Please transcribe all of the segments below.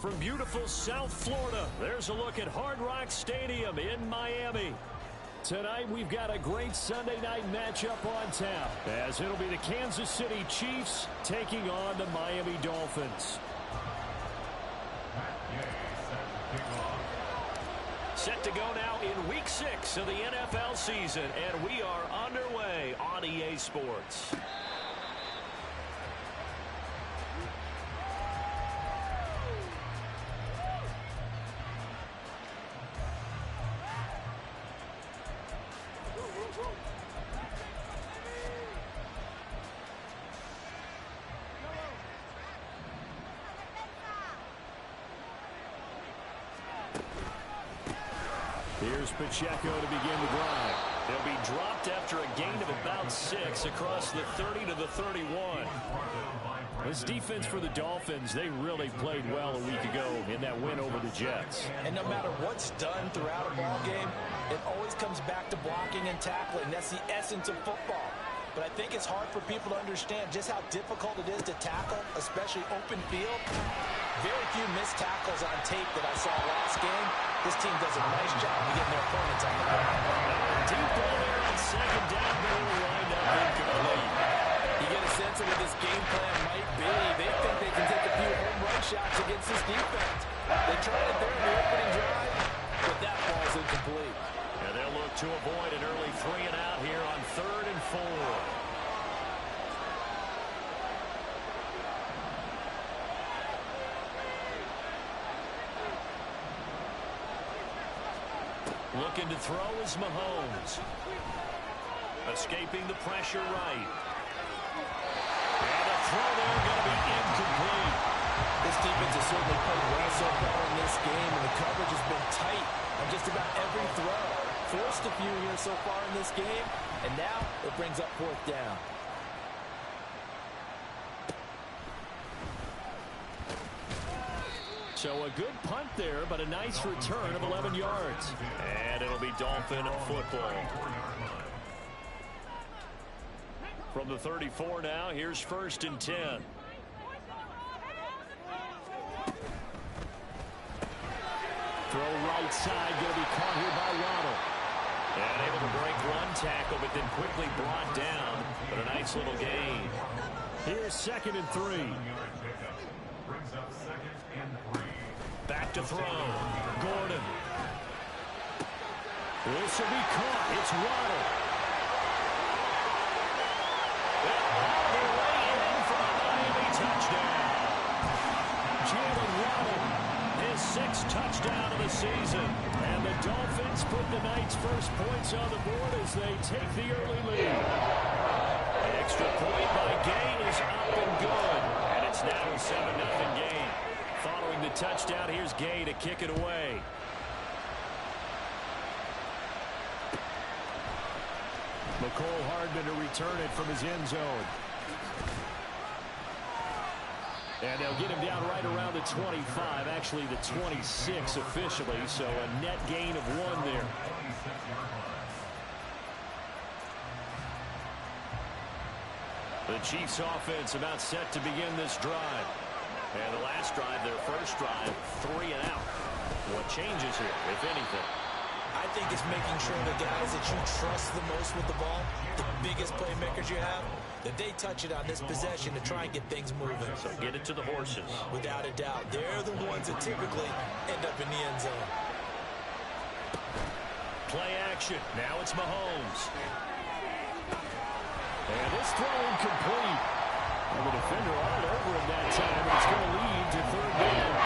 From beautiful South Florida, there's a look at Hard Rock Stadium in Miami. Tonight, we've got a great Sunday night matchup on tap, as it'll be the Kansas City Chiefs taking on the Miami Dolphins. Set to go now in Week 6 of the NFL season, and we are underway on EA Sports. Here's Pacheco to begin the drive. They'll be dropped after a gain of about 6 across the 30 to the 31. This defense for the Dolphins, they really played well a week ago in that win over the Jets. And no matter what's done throughout a ball game, it always comes back to blocking and tackling. That's the essence of football. But I think it's hard for people to understand just how difficult it is to tackle, especially open field. Very few missed tackles on tape that I saw last game. This team does a nice job of getting their opponents on the ball. Deep ball there on second down, but it'll wind up incomplete. You get a sense of what this game plan might be. They think they can take a few home run shots against this defense. They tried it there in the opening drive, but that ball's incomplete. And they'll look to avoid an early 3 and out here on 3rd and 4. Looking to throw is Mahomes. Escaping the pressure right. And a throw there going to be incomplete. This defense has certainly played well so far in this game, and the coverage has been tight on just about every throw. Forced a few here so far in this game, and now it brings up 4th down. So a good punt there, but a nice return of 11 yards. And it'll be Dolphin football. From the 34 now, here's 1st and 10. Throw right side, going to be caught here by Waddle. And able to break one tackle, but then quickly brought down. But a nice little gain. Here's 2nd and 3. Back to throw. Gordon. This will be caught. It's Waddle. And all the way in for a Miami touchdown. Jalen Waddle, his 6th touchdown of the season. And the Dolphins put the night's first points on the board as they take the early lead. The extra point by Gay is up and good. And it's now a 7-0 game. Following the touchdown, here's Gay to kick it away. McCole Hardman to return it from his end zone. And they'll get him down right around the 25, actually the 26 officially, so a net gain of 1 there. The Chiefs offense about set to begin this drive. And the last drive, their first drive, 3 and out. What changes here, if anything? I think it's making sure the guys that you trust the most with the ball, the biggest playmakers you have, that they touch it on this possession to try and get things moving. So get it to the horses. Without a doubt. They're the ones that typically end up in the end zone. Play action. Now it's Mahomes. And this throw incomplete. And the defender all over him that time. It's going to lead to 3rd down.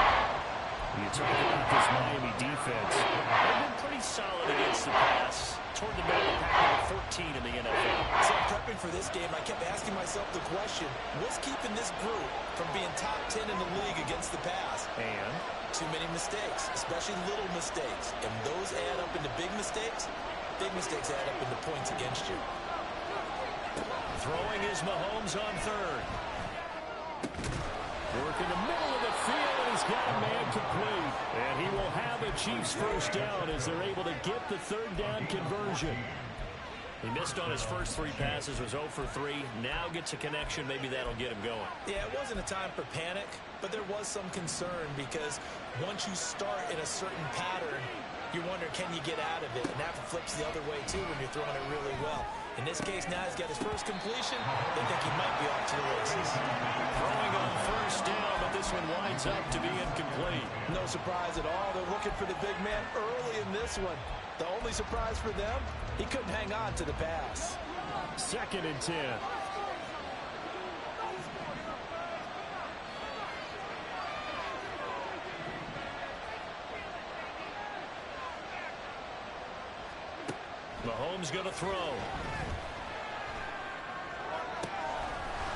You talk about this Miami defense. They've been pretty solid against the pass. Toward the middle of the pack, number 14 in the NFL. So prepping for this game, I kept asking myself the question, what's keeping this group from being top 10 in the league against the pass? And? Too many mistakes, especially little mistakes. And those add up into big mistakes. Big mistakes add up into points against you. Throwing is Mahomes on 3rd. Work in the middle of the field, and he's got a man complete. And he will have a Chiefs first down as they're able to get the 3rd down conversion. He missed on his first 3 passes, was 0 for 3. Now gets a connection. Maybe that'll get him going. Yeah, it wasn't a time for panic, but there was some concern because once you start in a certain pattern, you wonder, can you get out of it? And that flips the other way, too, when you're throwing it really well. In this case, now he's got his first completion. They think he might be off to the races. Throwing on first down, but this one winds up to be incomplete. No surprise at all. They're looking for the big man early in this one. The only surprise for them, he couldn't hang on to the pass. 2nd and 10. Mahomes going to throw.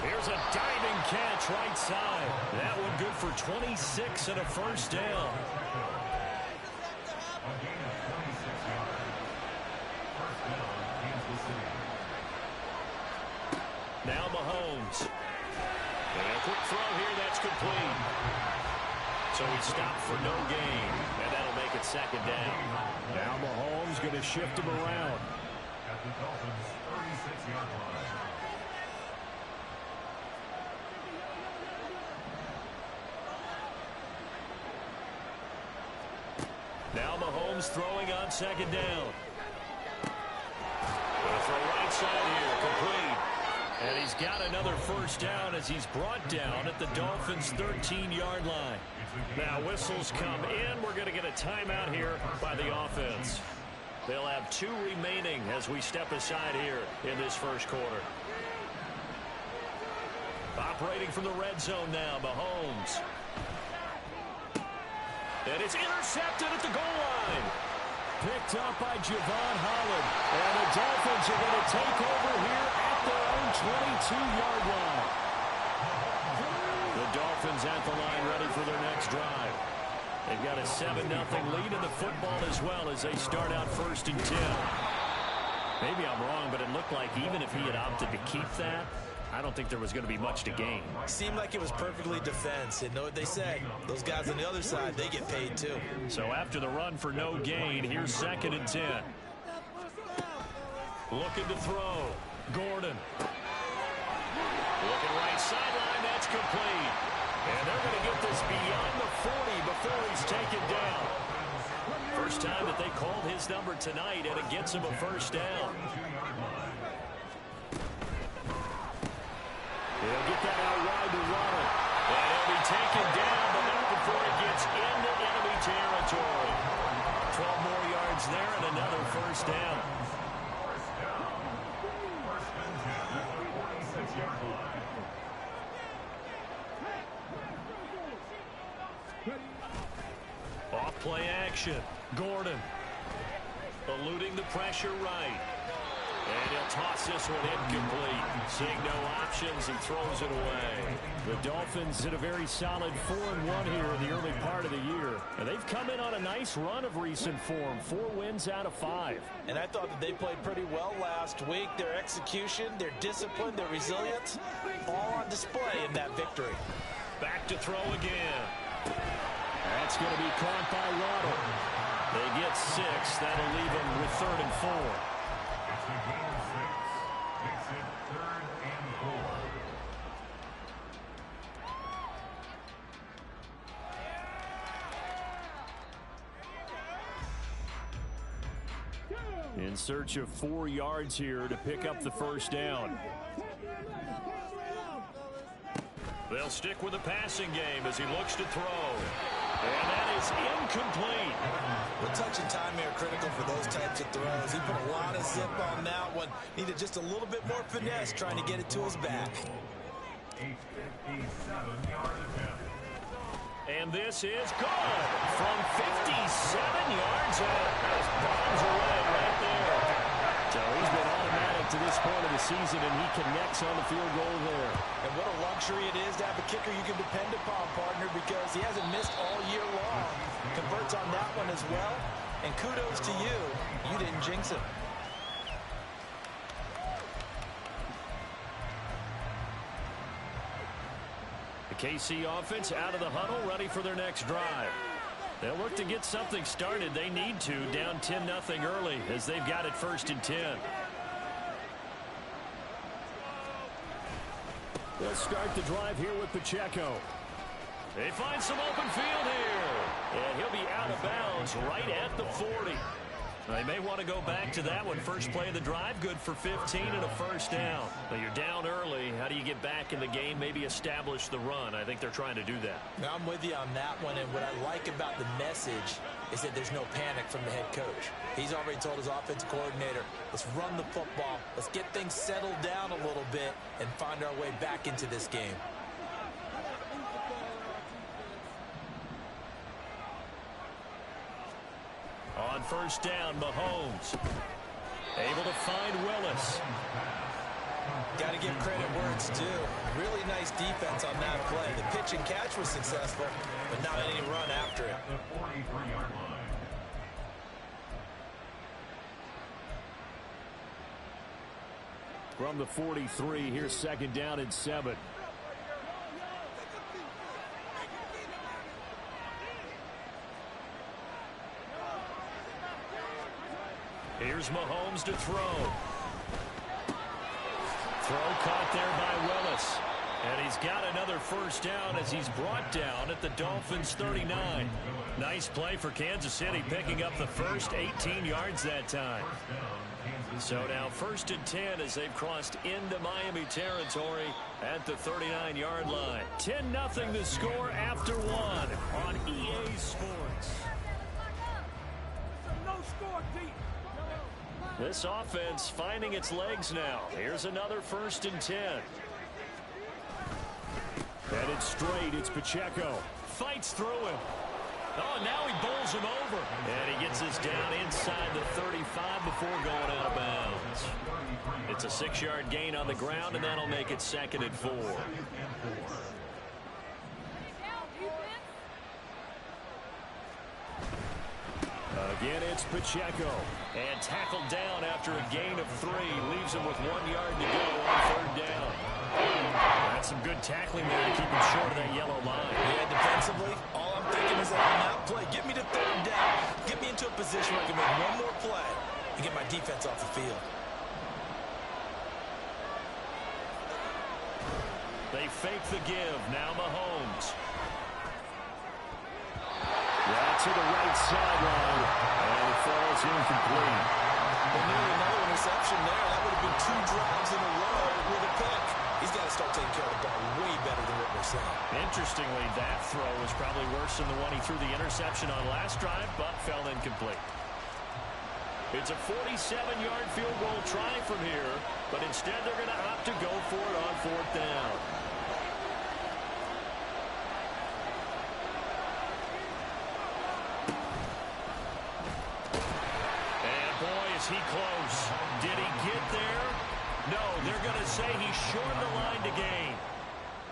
Here's a diving catch right side. That one good for 26 and a first down. Now Mahomes. And a quick throw here, that's complete. So he stopped for no gain, and that'll make it 2nd down. Now Mahomes going to shift him around. At the Dolphins' 36-yard line. Now Mahomes throwing on 2nd down. Going to throw right side here, complete. And he's got another first down as he's brought down at the Dolphins' 13-yard line. Now whistles come in. We're going to get a timeout here by the offense. They'll have 2 remaining as we step aside here in this first quarter. Operating from the red zone now, Mahomes. And it's intercepted at the goal line. Picked up by Javon Holland. And the Dolphins are going to take over here at their own 22-yard line. The Dolphins at the line ready for their next drive. They've got a 7-0 lead in the football as well as they start out 1st and 10. Maybe I'm wrong, but it looked like even if he had opted to keep that, I don't think there was going to be much to gain. Seemed like it was perfectly defense. And know what they said? Those guys on the other side, they get paid too. So after the run for no gain, here's 2nd and 10. Looking to throw. Gordon. Looking right sideline. That's complete. And they're going to get this beyond the 40 before he's taken down. First time that they called his number tonight, and it gets him a first down. He'll get that out wide to Ronald. And he'll be taken down, but not before it gets into enemy territory. 12 more yards there and another first down. Off play action. Gordon eluding the pressure right. And he'll toss this one incomplete. Seeing no options, he throws it away. The Dolphins in a very solid 4-1 here in the early part of the year. And they've come in on a nice run of recent form. 4 wins out of 5. And I thought that they played pretty well last week. Their execution, their discipline, their resilience, all on display in that victory. Back to throw again. That's going to be caught by Waddle. They get 6. That'll leave them with 3rd and 4. It's a gain of 6. Makes it 3rd and 4. In search of 4 yards here to pick up the first down. They'll stick with the passing game as he looks to throw. And that is incomplete. The touch and time here critical for those types of throws. He put a lot of zip on that one. Needed just a little bit more finesse trying to get it to his back. 57-yard attempt. And this is good from 57 yards out. That bombs away right there. So he's been automatic to this point of the season, and he connects on the field goal there. And what a luxury it is to have a kicker you can depend upon, partner, because he hasn't missed all year long. Converts on that one as well. And kudos to you. You didn't jinx him. The KC offense out of the huddle, ready for their next drive. They'll look to get something started. They need to, down 10-0 early as they've got it 1st and 10. They'll start the drive here with Pacheco. They find some open field here. And he'll be out of bounds right at the 40. They may want to go back to that one. First play of the drive, good for 15 and a first down. But you're down early. How do you get back in the game, maybe establish the run? I think they're trying to do that. Now, I'm with you on that one, and what I like about the message is that there's no panic from the head coach. He's already told his offensive coordinator, let's run the football, let's get things settled down a little bit and find our way back into this game. On first down, Mahomes able to find Willis. Got to give credit where it's due. Really nice defense on that play. The pitch and catch was successful, but not any run after it. The 43-yard line. From the 43, here's second down and 7. Here's Mahomes to throw. Throw caught there by Willis. And he's got another first down as he's brought down at the Dolphins' 39. Nice play for Kansas City, picking up the first 18 yards that time. So now 1st and 10 as they've crossed into Miami territory at the 39-yard line. 10-0 the score after one on EA Sports. This offense finding its legs now. Here's another 1st and 10. Headed straight, it's Pacheco. Fights through him. Oh, now he bowls him over. And he gets this down inside the 35 before going out of bounds. It's a 6-yard gain on the ground, and that'll make it 2nd and 4. Again, it's Pacheco. And tackled down after a gain of 3. Leaves him with 1 yard to go on 3rd down. That's some good tackling there to keep him short of that yellow line. Yeah, defensively, all I'm thinking is that on that play, get me to 3rd down. Get me into a position where I can make one more play and get my defense off the field. They fake the give. Now Mahomes. Right to the right sideline. And it falls incomplete. Well, nearly another interception there. That would have been 2 drives in a row with a pick. He's got to start taking care of the ball way better than what we're seeing. Interestingly, that throw was probably worse than the one he threw the interception on last drive, but fell incomplete. It's a 47-yard field goal try from here, but instead they're going to opt to go for it on 4th down. He close. Did he get there? No, they're going to say he's short of the line to gain.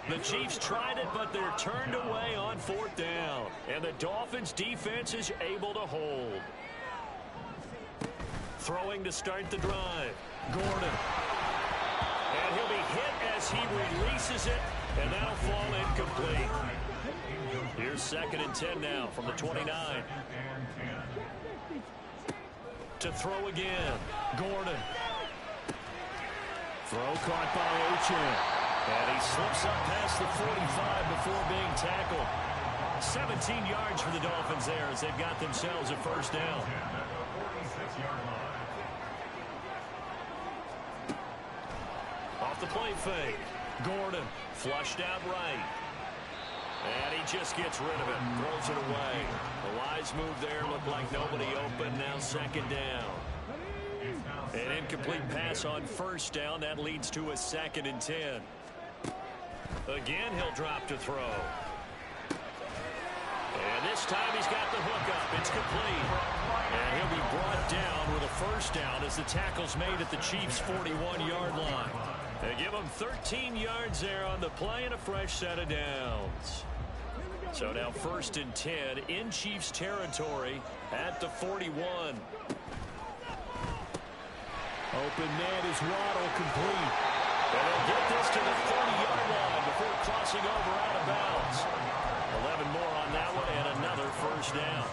The Chiefs tried it, but they're turned away on 4th down. And the Dolphins defense is able to hold. Throwing to start the drive. Gordon. And he'll be hit as he releases it, and that'll fall incomplete. Here's 2nd and 10 now from the 29. To throw again. Gordon. Throw caught by Ochin. And he slips up past the 45 before being tackled. 17 yards for the Dolphins there as they've got themselves a 1st down. Off the play fake. Gordon flushed out right. And he just gets rid of it. Throws it away. The wise move there. Looked like nobody open. Now 2nd down. An incomplete pass on 1st down. That leads to a 2nd and 10. Again, he'll drop to throw. And this time he's got the hook up. It's complete. And he'll be brought down with a 1st down as the tackle's made at the Chiefs' 41-yard line. They give him 13 yards there on the play and a fresh set of downs. So now 1st and 10 in Chiefs territory at the 41. Open net is Waddle, complete. And they'll get this to the 30-yard line before crossing over out of bounds. 11 more on that one and another 1st down.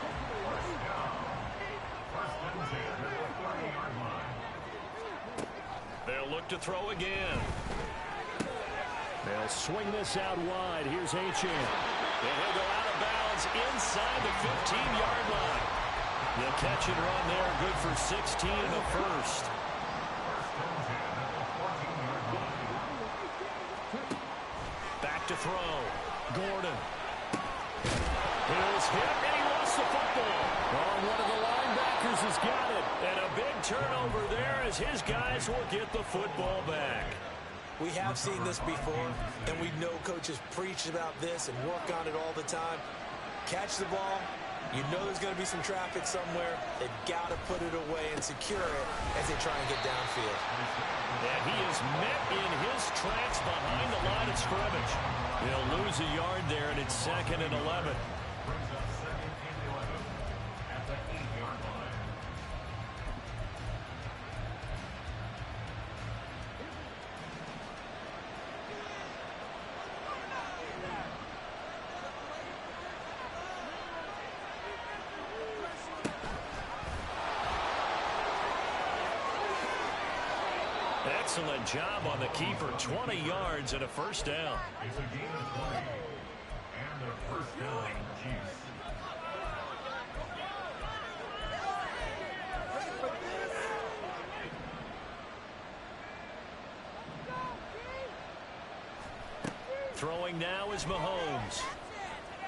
They'll look to throw again. They'll swing this out wide. Here's Achane. And he'll go out of bounds inside the 15-yard line. The catch and run there, good for 16 in the first. Back to throw. Gordon. Hill's hit, and he lost the football. Oh, one of the linebackers has got it. And a big turnover there as his guys will get the football back. We have seen this before, and we know coaches preach about this and work on it all the time. Catch the ball. You know there's going to be some traffic somewhere. They've got to put it away and secure it as they try and get downfield. And he is met in his tracks behind the line of scrimmage. He'll lose a yard there, and it's 2nd and 11. Brings up 2nd and 11 at the 8-yard line. Excellent job on the keeper. 20 yards and a first down. It's a gain of 20. And a first down, Chiefs. Throwing now is Mahomes.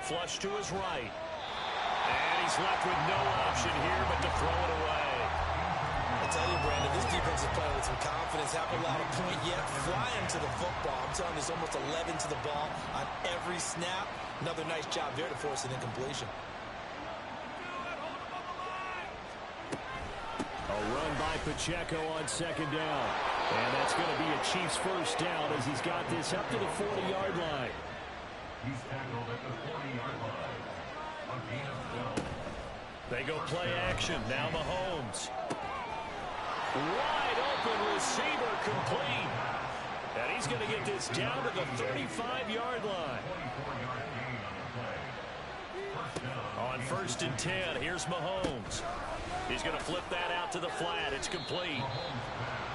Flush to his right. And he's left with no option here but to throw it away. I tell you, Brandon, this defense is playing with some confidence. Haven't allowed a point yet. Flying to the football. I'm telling you, there's almost 11 to the ball on every snap. Another nice job there to force an incompletion. A run by Pacheco on 2nd down. And that's going to be a Chiefs first down as he's got this up to the 40-yard line. He's tackled at the 40-yard line. A gain of 12. They go play action. Now Mahomes. Wide open receiver complete. And he's going to get this down to the 35-yard line. 24-yard gain on the play. First down. On 1st and 10, here's Mahomes. He's going to flip that out to the flat. It's complete.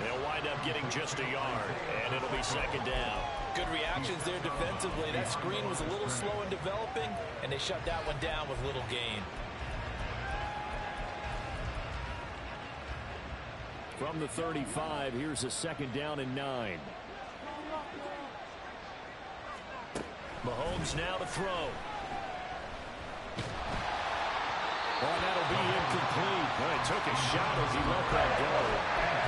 They'll wind up getting just a yard, and it'll be 2nd down. Good reactions there defensively. That screen was a little slow in developing, and they shut that one down with little gain. From the 35, here's a 2nd down and 9. Mahomes now to throw. Oh, that'll be incomplete. Well, he took a shot as he let that go.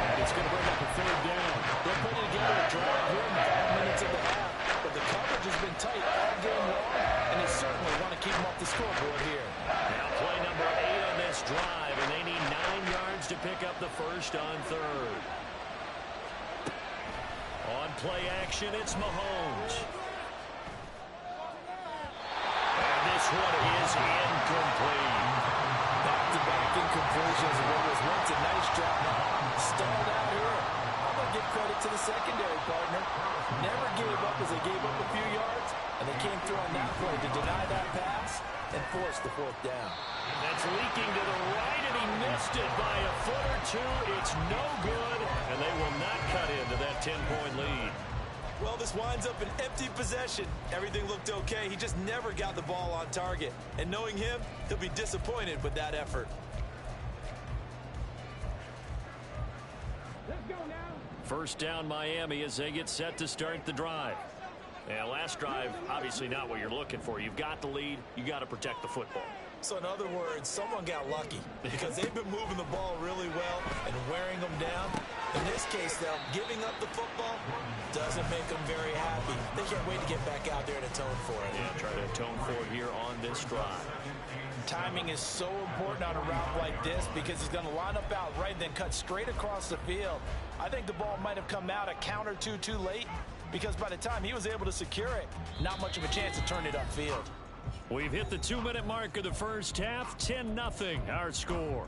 And it's going to bring up a 3rd down. They're putting together a drive here in 5 minutes of the half, but the coverage has been tight all game long, and they certainly want to keep them off the scoreboard here. Now play number 8 on this drive, and they need 9 yards to pick up the first on 3rd. On play action, it's Mahomes. And this one is incomplete. Back-to-back incompletions. It was once a nice drop. Stalled out here. I'm going to give credit to the secondary partner. Never gave up as they gave up a few yards, and they came through on that play to deny that pass and force the 4th down. That's leaking to the right, and he missed it by a foot or two. It's no good, and they will not cut into that 10-point lead. Well, this winds up an empty possession. Everything looked okay. He just never got the ball on target. And knowing him, he'll be disappointed with that effort. Let's go now. First down, Miami, as they get set to start the drive. Yeah, last drive, obviously not what you're looking for. You've got the lead. You got to protect the football. So in other words, someone got lucky because they've been moving the ball really well and wearing them down. In this case, though, giving up the football doesn't make them very happy. They can't wait to get back out there and atone for it. Yeah, try to atone for it here on this drive. Timing is so important on a route like this because he's going to line up out right, then cut straight across the field. I think the ball might have come out a count or two too late because by the time he was able to secure it, not much of a chance to turn it upfield. We've hit the 2-minute mark of the first half. 10-0 our score.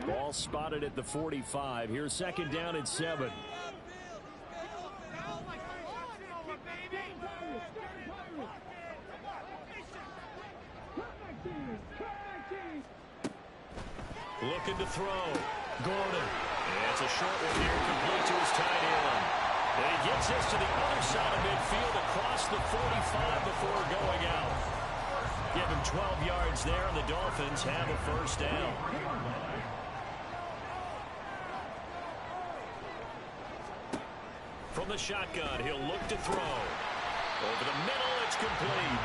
Ball spotted at the 45. Here's 2nd down and 7. Looking to throw. Gordon. And it's a short one here, complete to his tight end. And he gets this to the other side of midfield across the 45 before going out. Give him 12 yards there, and the Dolphins have a first down. From the shotgun, he'll look to throw. Over the middle, it's complete.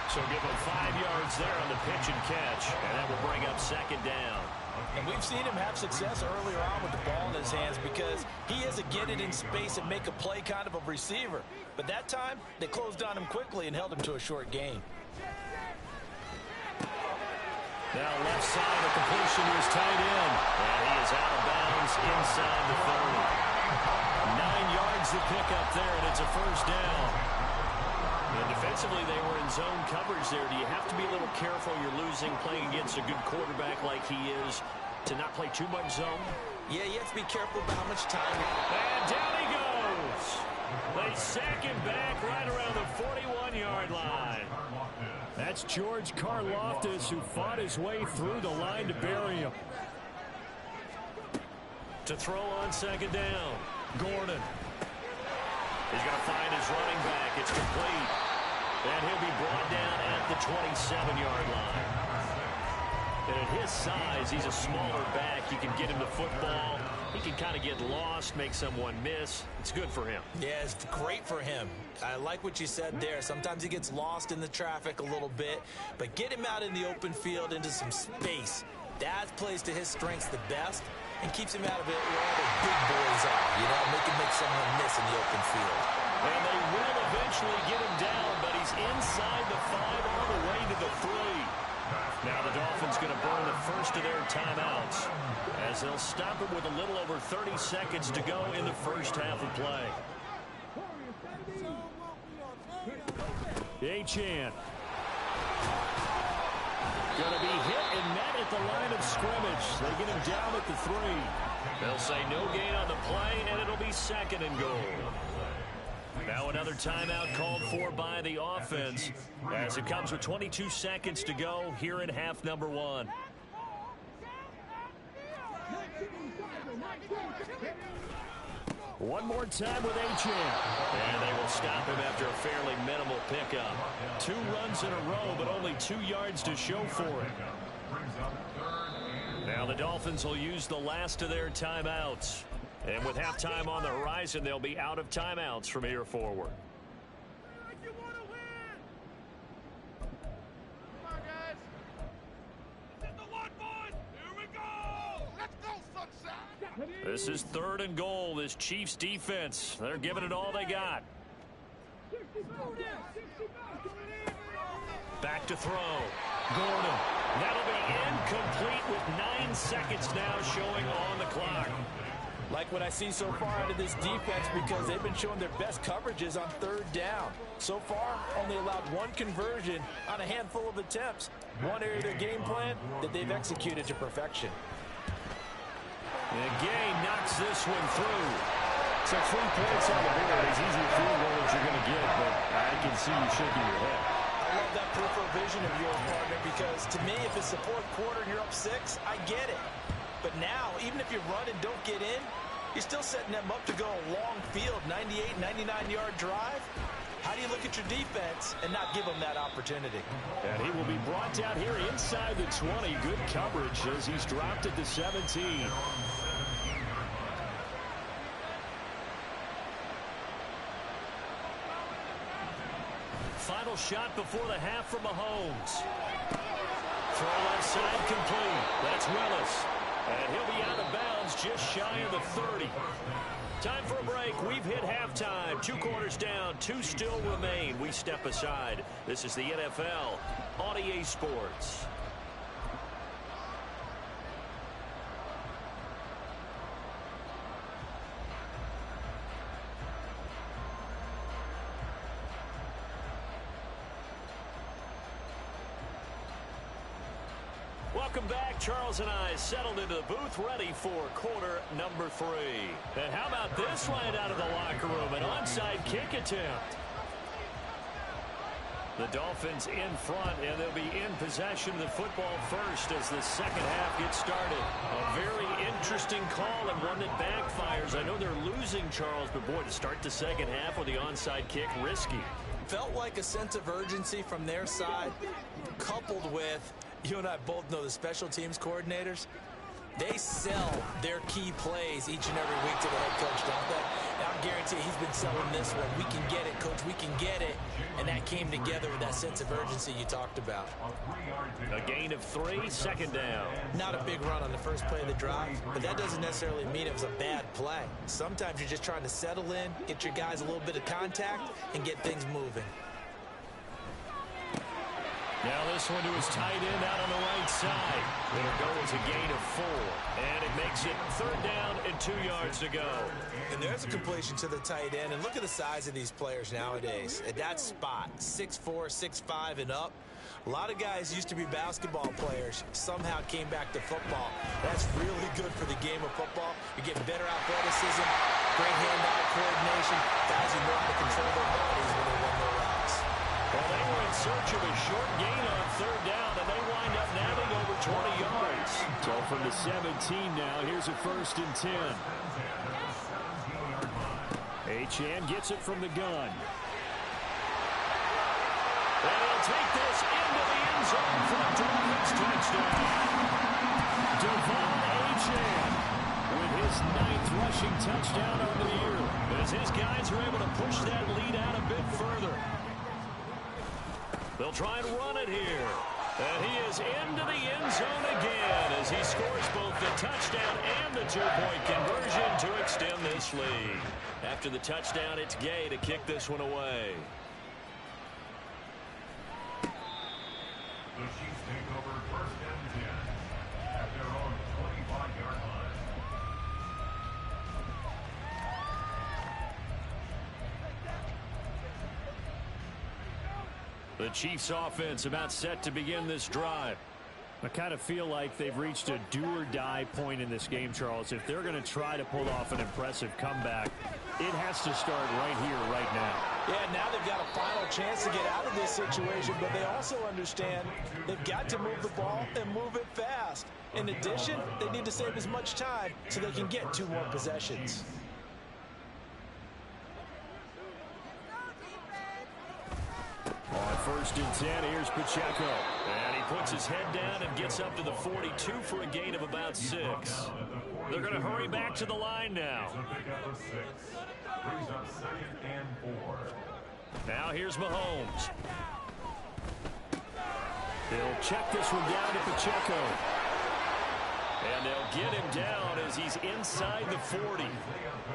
So give him 5 yards there on the pitch and catch, and that will bring up second down. And we've seen him have success earlier on with the ball in his hands because he is a get it in space and make a play kind of a receiver. But that time, they closed on him quickly and held him to a short gain. Now left side, the completion to his tight end. And he is out of bounds inside the 30. 9 yards to pick up there, and it's a first down. And defensively, they were in zone coverage there. Do you have to be a little careful? You're losing, playing against a good quarterback like he is, to not play too much zone? Yeah, you have to be careful about how much time. And down he goes. They sack him back right around the 41-yard line. That's George Karlaftis, who fought his way through the line to bury him. To throw on second down, Gordon. He's going to find his running back. It's complete. And he'll be brought down at the 27-yard line. And at his size, he's a smaller back. You can get him the football. He can kind of get lost, make someone miss. It's good for him. Yeah, it's great for him. I like what you said there. Sometimes he gets lost in the traffic a little bit. But get him out in the open field into some space. That plays to his strengths the best and keeps him out of it where all the big boys are. You know, make someone miss in the open field. And they will eventually get him down, but he's inside the 5 all the way to the 3. Now the Dolphins going to burn the first of their timeouts as they'll stop it with a little over 30 seconds to go in the first half of play. Achane. Going to be hit and met at the line of scrimmage. They get him down at the 3. They'll say no gain on the play, and it'll be second and goal. Now another timeout called for by the offense as it comes with 22 seconds to go here in half number 1. One more time with Achane. And they will stop him after a fairly minimal pickup. 2 runs in a row, but only 2 yards to show for it. Now the Dolphins will use the last of their timeouts. And with halftime on the horizon, they'll be out of timeouts from here forward. This is 3rd and goal. This Chiefs defense, they're giving it all they got. Back to throw. Gordon. That'll be incomplete with 9 seconds now showing on the clock. Like what I see so far out of this defense because they've been showing their best coverages on 3rd down. So far, only allowed 1 conversion on a handful of attempts. One area of their game plan that they've executed to perfection. And Gay knocks this one through. So 3 points on the board. As easy a field goal as you're going to get, but I can see you shaking your head. I love that peripheral vision of yours, partner, because to me, if it's the 4th quarter and you're up 6, I get it. But now, even if you run and don't get in, you're still setting them up to go a long field, 98, 99-yard drive. How do you look at your defense and not give them that opportunity? And he will be brought down here inside the 20. Good coverage as he's dropped at the 17. Final shot before the half from Mahomes. Throw left side complete. That's Willis. And he'll be out of bounds just shy of the 30. Time for a break. We've hit halftime. 2 quarters down. 2 still remain. We step aside. This is the NFL on EA Sports. Welcome back. Charles and I settled into the booth ready for quarter number 3. And how about this right out of the locker room? An onside kick attempt. The Dolphins in front, and they'll be in possession of the football first as the second half gets started. A very interesting call and one that backfires. I know they're losing, Charles, but boy, to start the second half with the onside kick, risky. Felt like a sense of urgency from their side, coupled with, you and I both know the special teams coordinators, they sell their key plays each and every week to the head coach, don't they? And I guarantee he's been selling this one. We can get it, coach. We can get it. And that came together with that sense of urgency you talked about. A gain of 3, second down. Not a big run on the first play of the drive, but that doesn't necessarily mean it was a bad play. Sometimes you're just trying to settle in, get your guys a little bit of contact, and get things moving. Now this one to his tight end out on the right side. It'll go as a gain of 4. And it makes it third down and 2 yards to go. And there's a completion to the tight end. And look at the size of these players nowadays. At that spot, 6'4", 6'5", and up. A lot of guys used to be basketball players, somehow came back to football. That's really good for the game of football. You're getting better athleticism, great hand-eye coordination. Guys who know how to control their bodies when they run their routes. Well, they were in search of a short gain on third down, and they wind up nabbing over 20 yards. So from the 17 now, here's a 1st and 10. Achane gets it from the gun. And he'll take this into the end zone for a Dolphins touchdown. Devon Achane with his 9th rushing touchdown on the year, as his guys are able to push that lead out a bit further. They'll try and run it here. And he is into the end zone again as he scores both the touchdown and the 2-point conversion to extend this lead. After the touchdown, it's Gay to kick this one away. The Chiefs take over 1st and 10 at their own 25-yard line. The Chiefs offense about set to begin this drive. I kind of feel like they've reached a do-or-die point in this game, Charles. If they're going to try to pull off an impressive comeback, it has to start right here, right now. Yeah, now they've got a final chance to get out of this situation, but they also understand they've got to move the ball and move it fast. In addition, they need to save as much time so they can get 2 more possessions. On 1st and 10, here's Pacheco. And he puts his head down and gets up to the 42 for a gain of about 6. They're going to hurry back to the line now. Now here's Mahomes. They'll check this one down to Pacheco. And they'll get him down as he's inside the 40.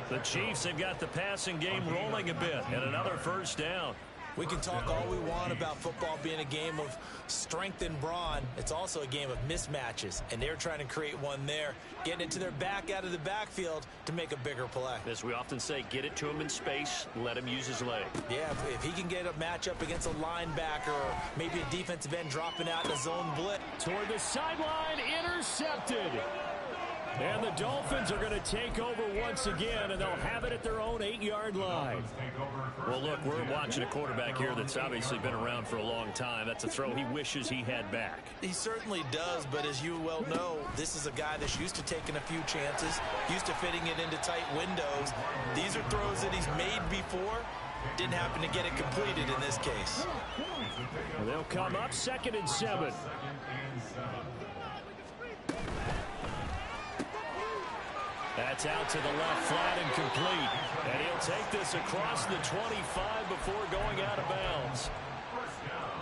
The Chiefs have got the passing game rolling a bit, and another 1st down. We can talk all we want about football being a game of strength and brawn. It's also a game of mismatches, and they're trying to create one there, getting it to their back out of the backfield to make a bigger play. As we often say, get it to him in space, let him use his leg. Yeah, if he can get a matchup against a linebacker or maybe a defensive end dropping out in a zone blitz. Toward the sideline, intercepted. And the Dolphins are going to take over once again, and they'll have it at their own 8-yard line. Well, look, we're watching a quarterback here that's obviously been around for a long time. That's a throw he wishes he had back. He certainly does, but as you well know, this is a guy that's used to taking a few chances, used to fitting it into tight windows. These are throws that he's made before. Didn't happen to get it completed in this case. Well, they'll come up 2nd and 7. That's out to the left, flat and complete. And he'll take this across the 25 before going out of bounds.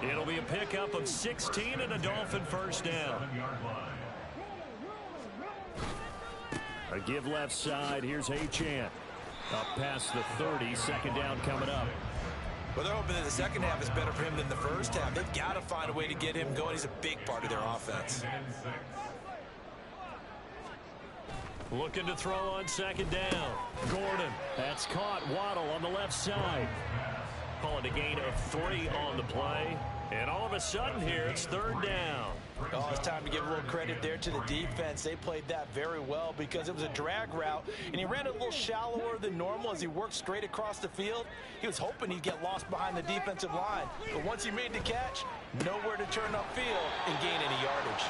It'll be a pickup of 16 and a Dolphin 1st down. A give left side. Here's Achane. Up past the 30. 2nd down coming up. Well, they're hoping that the second half is better for him than the first half. They've got to find a way to get him going. He's a big part of their offense. Looking to throw on 2nd down. Gordon. That's caught. Waddle on the left side. Call it a gain of 3 on the play. And all of a sudden here, it's third down. Oh, it's time to give a little credit there to the defense. They played that very well because it was a drag route, and he ran a little shallower than normal as he worked straight across the field. He was hoping he'd get lost behind the defensive line, but once he made the catch, nowhere to turn upfield and gain any yardage.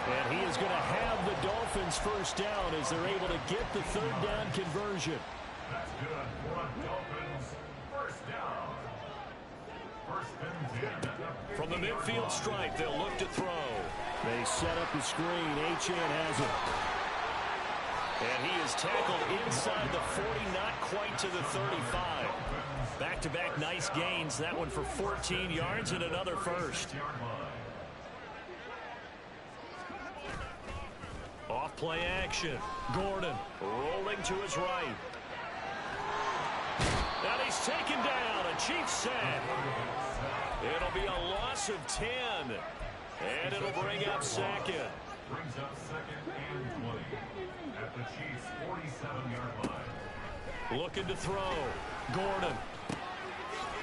And he is going to have the Dolphins first down as they're able to get the third down conversion. That's good for the Dolphins. First down. First and 10 at the From the midfield stripe, they'll look to throw. They set up the screen. Achane has it. And he is tackled inside the 40, not quite to the 35. Back-to-back nice gains. That one for 14 yards and another first. Off play action. Gordon rolling to his right. And he's taken down. A Chiefs sack. It'll be a loss of 10. And it'll bring up second. Brings up second and 20 at the Chiefs' 47-yard line. Looking to throw. Gordon.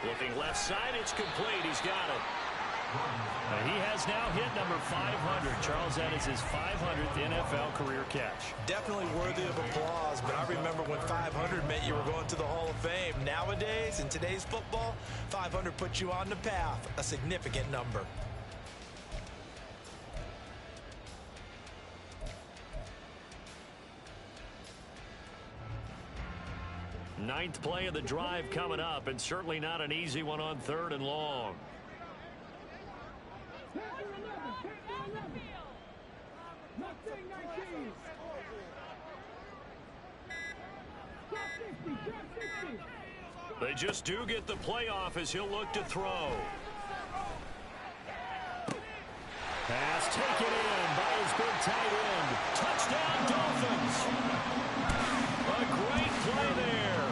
Looking left side. It's complete. He's got it. And he has now hit number 500. Charles, that is his 500th NFL career catch. Definitely worthy of applause, but I remember when 500 meant you were going to the Hall of Fame. Nowadays, in today's football, 500 puts you on the path, a significant number. Ninth play of the drive coming up, and certainly not an easy one on third and long. They just do get the playoff as he'll look to throw. Pass taken in by his big tight end. Touchdown, Dolphins. A great play there.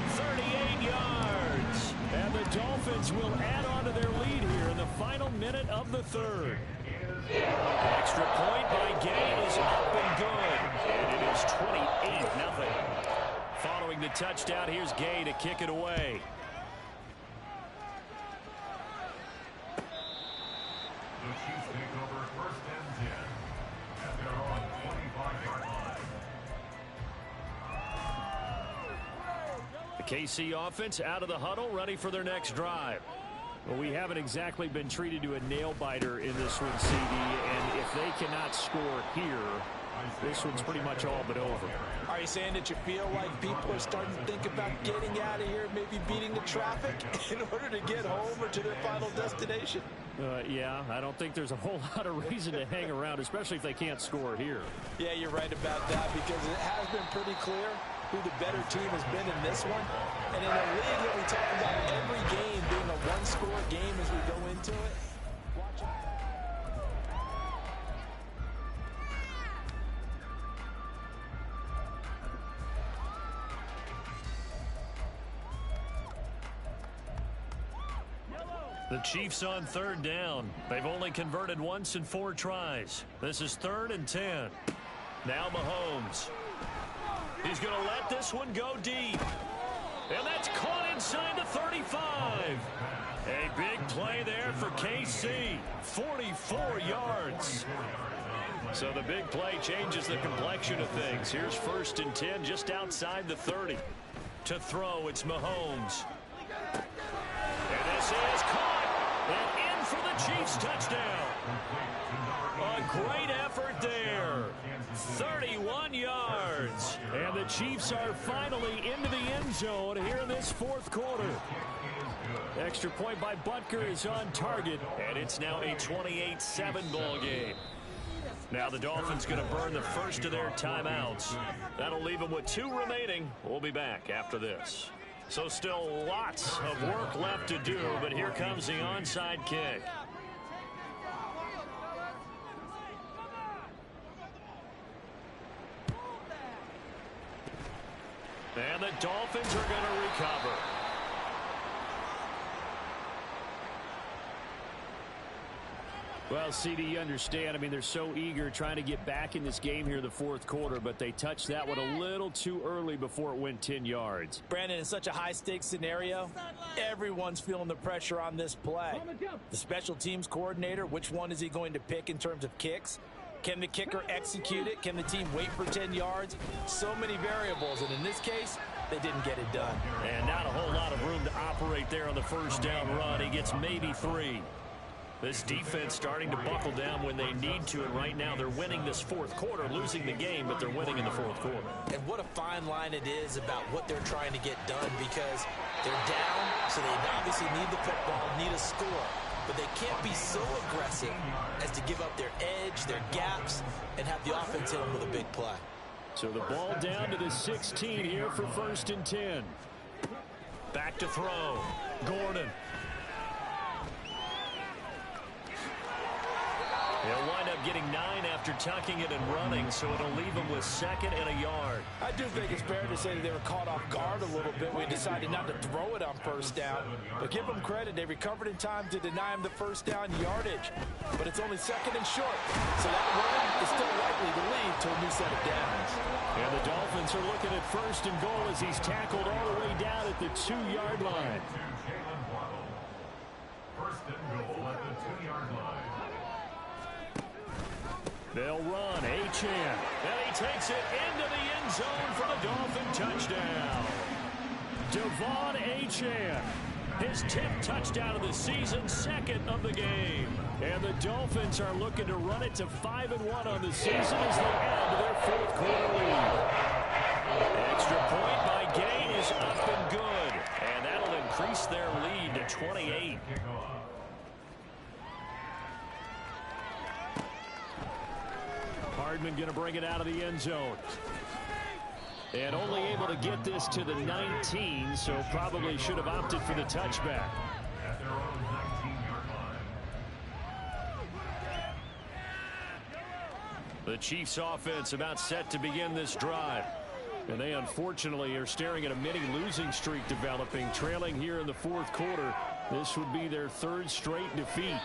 38 yards. And the Dolphins will add on to their lead here in the final minute of the third. Extra point by Gay is up and good. And it is 28-0. Following the touchdown, here's Gay to kick it away. The Chiefs take over first and 10 at their own 25-yard line. The KC offense out of the huddle, ready for their next drive. Well, we haven't exactly been treated to a nail-biter in this one, CD, and if they cannot score here, this one's pretty much all but over. Are you saying that you feel like people are starting to think about getting out of here, maybe beating the traffic in order to get home or to their final destination? Yeah, I don't think there's a whole lot of reason to hang around, especially if they can't score here. Yeah, you're right about that because it has been pretty clear who the better team has been in this one. And in a league that we talk about every game being a one-score game as we go into it, watch out. The Chiefs on third down. They've only converted once in 4 tries. This is 3rd and 10. Now Mahomes. He's going to let this one go deep. And that's caught inside the 35. A big play there for KC. 44 yards. So the big play changes the complexion of things. Here's 1st and 10 just outside the 30. To throw, it's Mahomes. And this is caught. And in for the Chiefs touchdown. A great effort there. 31 yards. And the Chiefs are finally into the end zone here in this 4th quarter. Extra point by Butker is on target. And it's now a 28-7 ball game. Now the Dolphins going to burn the first of their timeouts. That'll leave them with 2 remaining. We'll be back after this. So still lots of work left to do, but here comes the onside kick. And the Dolphins are going to recover. Well, CD, you understand. I mean, they're so eager trying to get back in this game here in the fourth quarter, but they touched that one a little too early before it went 10 yards. Brandon, in such a high-stakes scenario, everyone's feeling the pressure on this play. The special teams coordinator, which one is he going to pick in terms of kicks? Can the kicker execute it? Can the team wait for 10 yards? So many variables, and in this case, they didn't get it done. And not a whole lot of room to operate there on the first down run. He gets maybe 3. This defense starting to buckle down when they need to, and right now they're winning this fourth quarter, losing the game, but they're winning in the fourth quarter. And what a fine line it is about what they're trying to get done, because they're down, so they obviously need the football, need a score. But they can't be so aggressive as to give up their edge, their gaps, and have the offense hit them with a big play. So the ball down to the 16 here for 1st and 10. Back to throw. Gordon. He'll wind up getting 9 after tucking it and running, so it'll leave him with 2nd and a yard. I do think it's fair to say that they were caught off guard a little bit. We decided not to throw it on first down. But give them credit. They recovered in time to deny him the first down yardage. But it's only 2nd and short. So that run is still likely to lead to a new set of downs. And the Dolphins are looking at 1st and goal as he's tackled all the way down at the 2-yard line. 1st and goal at the 2-yard line. They'll run. Achane. And he takes it into the end zone for the Dolphin touchdown. Devon Achane. His 10th touchdown of the season, 2nd of the game. And the Dolphins are looking to run it to 5-1 on the season as they add to their fourth quarter lead. Extra point by Gay is up and good. And that'll increase their lead to 28. Hardman going to bring it out of the end zone. And only able to get this to the 19, so probably should have opted for the touchback. At their own 19-yard line. The Chiefs offense about set to begin this drive. And they unfortunately are staring at a mini losing streak developing, trailing here in the fourth quarter. This would be their 3rd straight defeat.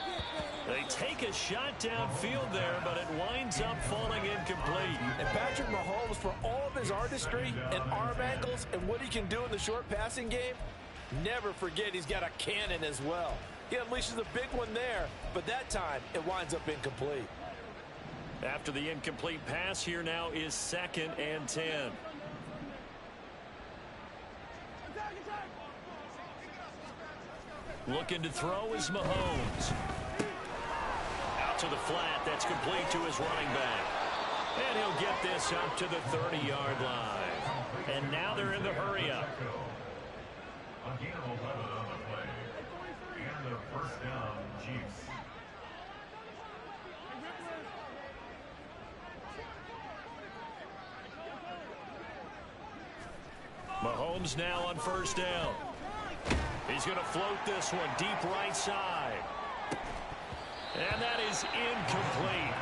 They take a shot downfield there, but it winds up falling incomplete. And Patrick Mahomes, for all of his artistry and arm angles and what he can do in the short passing game, never forget he's got a cannon as well. He unleashes a big one there, but that time it winds up incomplete. After the incomplete pass, here now is 2nd and 10. Looking to throw is Mahomes. Out to the flat. That's complete to his running back. And he'll get this up to the 30-yard line. And now they're in the hurry-up. A gain of 11 on the play. And their 1st down, Chiefs. Mahomes now on 1st down. He's going to float this one deep right side. And that is incomplete.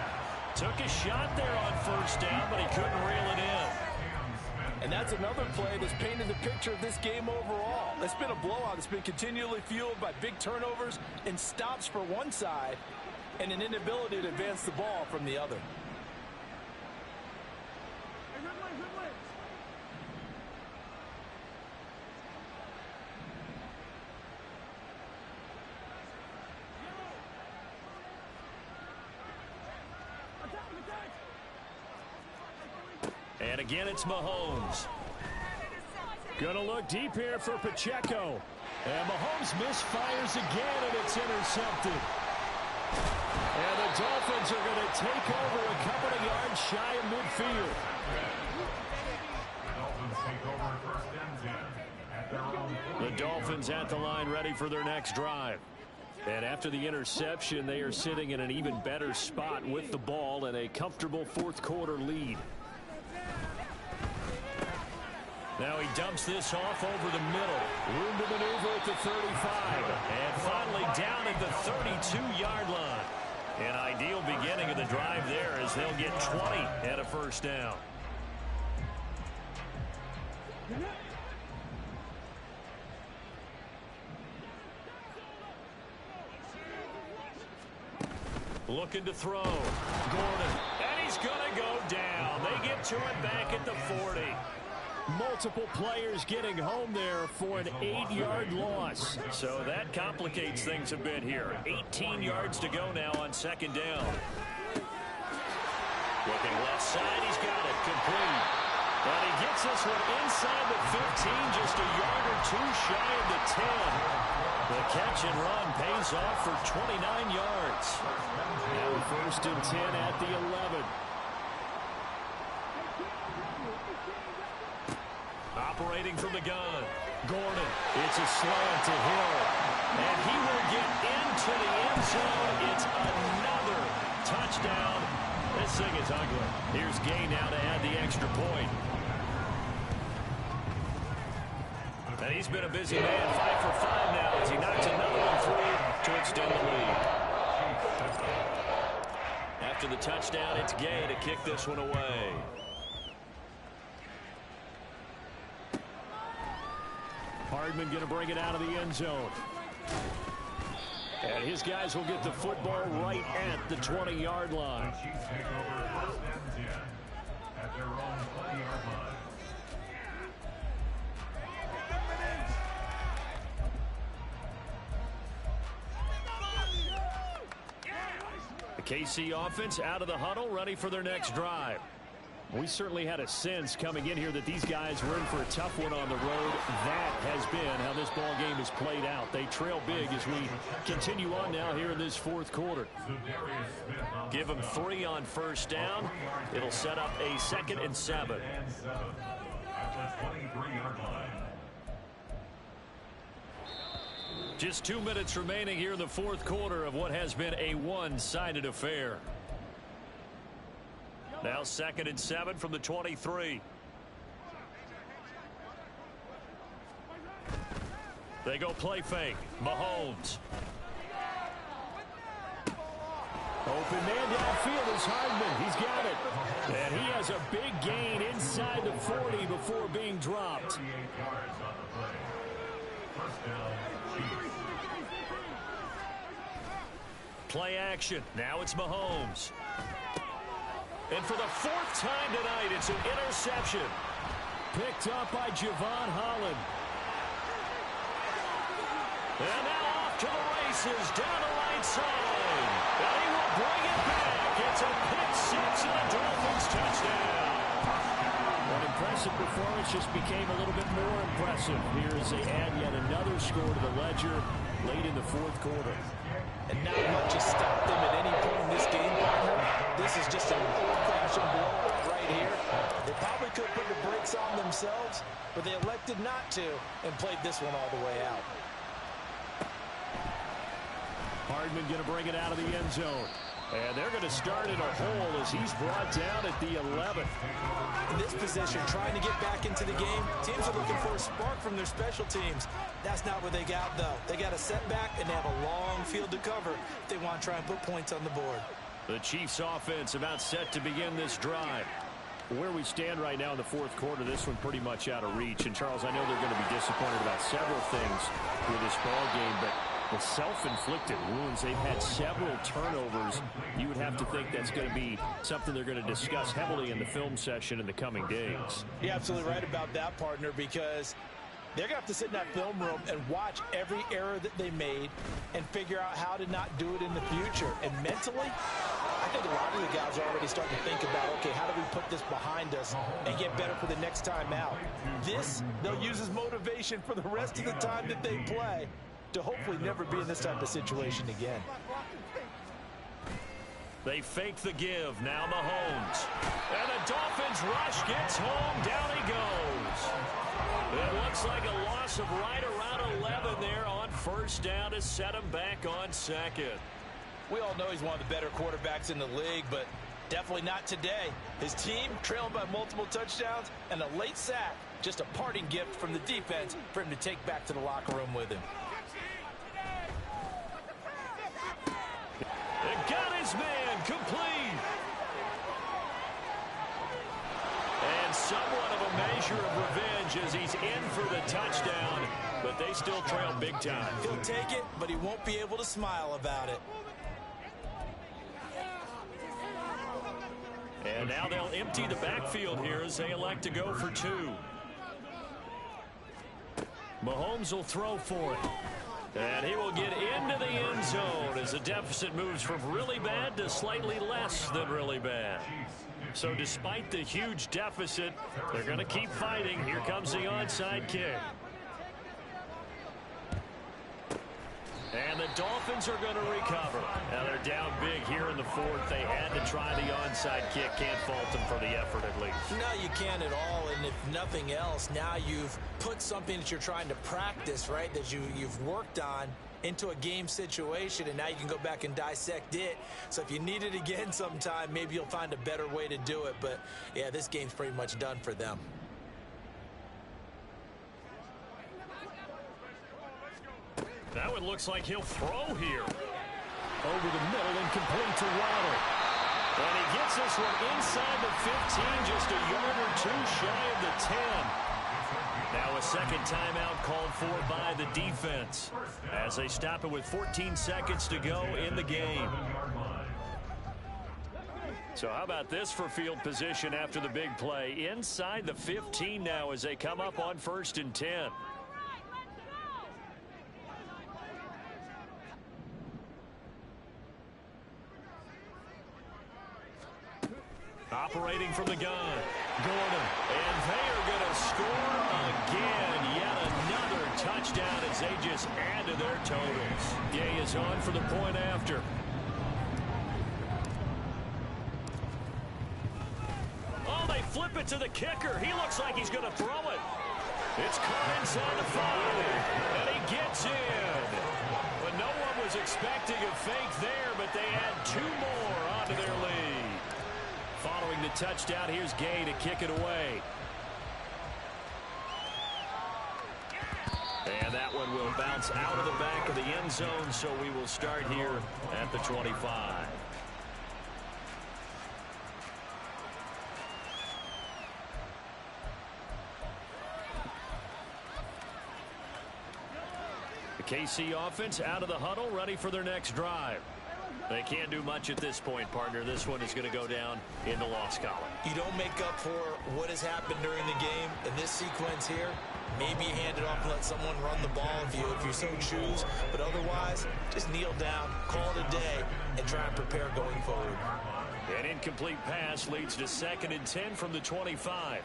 Took a shot there on 1st down, but he couldn't reel it in. And that's another play that's painted the picture of this game overall. It's been a blowout. It's been continually fueled by big turnovers and stops for one side and an inability to advance the ball from the other. And again, it's Mahomes. Going to look deep here for Pacheco. And Mahomes misfires again, and it's intercepted. And the Dolphins are going to take over a couple of yards shy of midfield. The Dolphins take over 1st and 10 at their own 40. The Dolphins at the line ready for their next drive. And after the interception, they are sitting in an even better spot with the ball and a comfortable fourth quarter lead. Now he dumps this off over the middle. Room to maneuver at the 35. And finally down at the 32-yard line. An ideal beginning of the drive there as they'll get 20 and a 1st down. Looking to throw. Gordon. And he's going to go down. They get to it back at the 40. Multiple players getting home there for an 8-yard loss. So that complicates things a bit here. 18 yards to go now on second down. Looking left side, he's got it. Complete. And he gets this one inside the 15, just a yard or two shy of the 10. The catch and run pays off for 29 yards. Now first and 10 at the 11. Operating from the gun. Gordon. It's a slant to Hill. And he will get into the end zone. It's another touchdown. This thing is ugly. Here's Gay now to add the extra point. And he's been a busy man. 5 for 5 now as he knocks another one through to extend the lead. After the touchdown, it's Gay to kick this one away. Hardman going to bring it out of the end zone. And his guys will get the football right at the 20-yard line. The Chiefs take over first and 10 at their own 20-yard line. The KC offense out of the huddle, ready for their next drive. We certainly had a sense coming in here that these guys were in for a tough one on the road. That has been how this ball game has played out. They trail big as we continue on now here in this fourth quarter. Give them 3 on first down. It'll set up a 2nd and 7. At the 23-yard line. Just 2 minutes remaining here in the fourth quarter of what has been a one-sided affair. Now 2nd and 7 from the 23. They go play fake. Mahomes. Open man downfield is Hardman. He's got it. And he has a big gain inside the 40 before being dropped. 38 yards on the play. First down, Chiefs. Play action. Now it's Mahomes. And for the 4th time tonight, it's an interception. Picked up by Javon Holland. And now off to the races, down the right side. And he will bring it back. It's a pick 6 and a Dolphins touchdown. An impressive performance just became a little bit more impressive. Here as they add yet another score to the ledger late in the fourth quarter. And not much has stopped them at any point in this game, partner. This is just an old-fashioned blowout right here. They probably could have put the brakes on themselves, but they elected not to and played this one all the way out. Hardman going to bring it out of the end zone. And they're going to start in a hole as he's brought down at the 11. In this position, trying to get back into the game, teams are looking for a spark from their special teams. That's not what they got, though. They got a setback, and they have a long field to cover if they want to try and put points on the board. The Chiefs offense about set to begin this drive. Where we stand right now in the fourth quarter, this one pretty much out of reach. And, Charles, I know they're going to be disappointed about several things with this ball game, but the self-inflicted wounds, they've had several turnovers. You would have to think that's going to be something they're going to discuss heavily in the film session in the coming days. You're absolutely right about that, partner, because they're going to have to sit in that film room and watch every error that they made and figure out how to not do it in the future. And mentally, I think a lot of the guys are already starting to think about, okay, how do we put this behind us and get better for the next time out? This, they'll use as motivation for the rest of the time that they play to hopefully never be in this type of situation again. They fake the give. Now Mahomes. And the Dolphins rush gets home. Down he goes. It looks like a loss of right around 11 there on first down to set him back on second. We all know he's one of the better quarterbacks in the league, but definitely not today. His team trailing by multiple touchdowns and a late sack. Just a parting gift from the defense for him to take back to the locker room with him. It got his man complete. And somewhat of a measure of revenge as he's in for the touchdown, but they still trail big time. He'll take it, but he won't be able to smile about it. And now they'll empty the backfield here as they elect to go for two. Mahomes will throw for it. And he will get into the end zone as the deficit moves from really bad to slightly less than really bad. So despite the huge deficit, they're going to keep fighting. Here comes the onside kick. And the Dolphins are going to recover. Now they're down big here in the fourth. They had to try the onside kick. Can't fault them for the effort at least. No, you can't at all. And if nothing else, now you've put something that you're trying to practice, right, that you've worked on into a game situation, and now you can go back and dissect it. So if you need it again sometime, maybe you'll find a better way to do it. But, yeah, this game's pretty much done for them. That one looks like he'll throw here. Over the middle and complete to Waddle. And he gets this one inside the 15, just a yard or two shy of the 10. Now a second timeout called for by the defense as they stop it with 14 seconds to go in the game. So how about this for field position after the big play? Inside the 15 now as they come up on 1st and 10. Operating from the gun, Gordon, and they are going to score again. Yet another touchdown as they just add to their totals. Gay is on for the point after. Oh, they flip it to the kicker. He looks like he's going to throw it. It's caught inside the 5, and he gets in. But no one was expecting a fake there, but they add 2 more onto their lead. Following the touchdown, here's Gay to kick it away. And that one will bounce out of the back of the end zone, so we will start here at the 25. The KC offense out of the huddle, ready for their next drive. They can't do much at this point, partner. This one is going to go down in the loss column. You don't make up for what has happened during the game. In this sequence here, maybe hand it off and let someone run the ball if you so choose. But otherwise, just kneel down, call it a day, and try and prepare going forward. An incomplete pass leads to 2nd and 10 from the 25.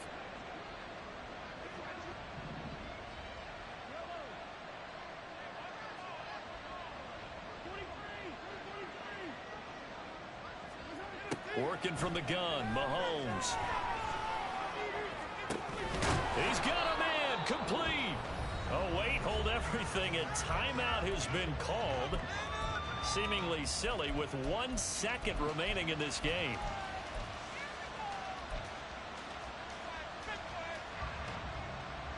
Working from the gun, Mahomes. He's got a man, complete. Oh, wait, hold everything. A timeout has been called. Seemingly silly with 1 second remaining in this game.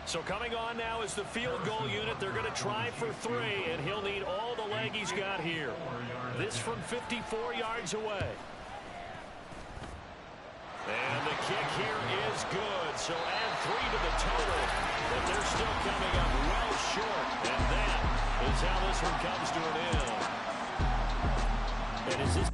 So coming on now is the field goal unit. They're going to try for 3, and he'll need all the leg he's got here. This from 54 yards away. And the kick here is good, so add 3 to the total, but they're still coming up well short, and that is how this one comes to an end. And is this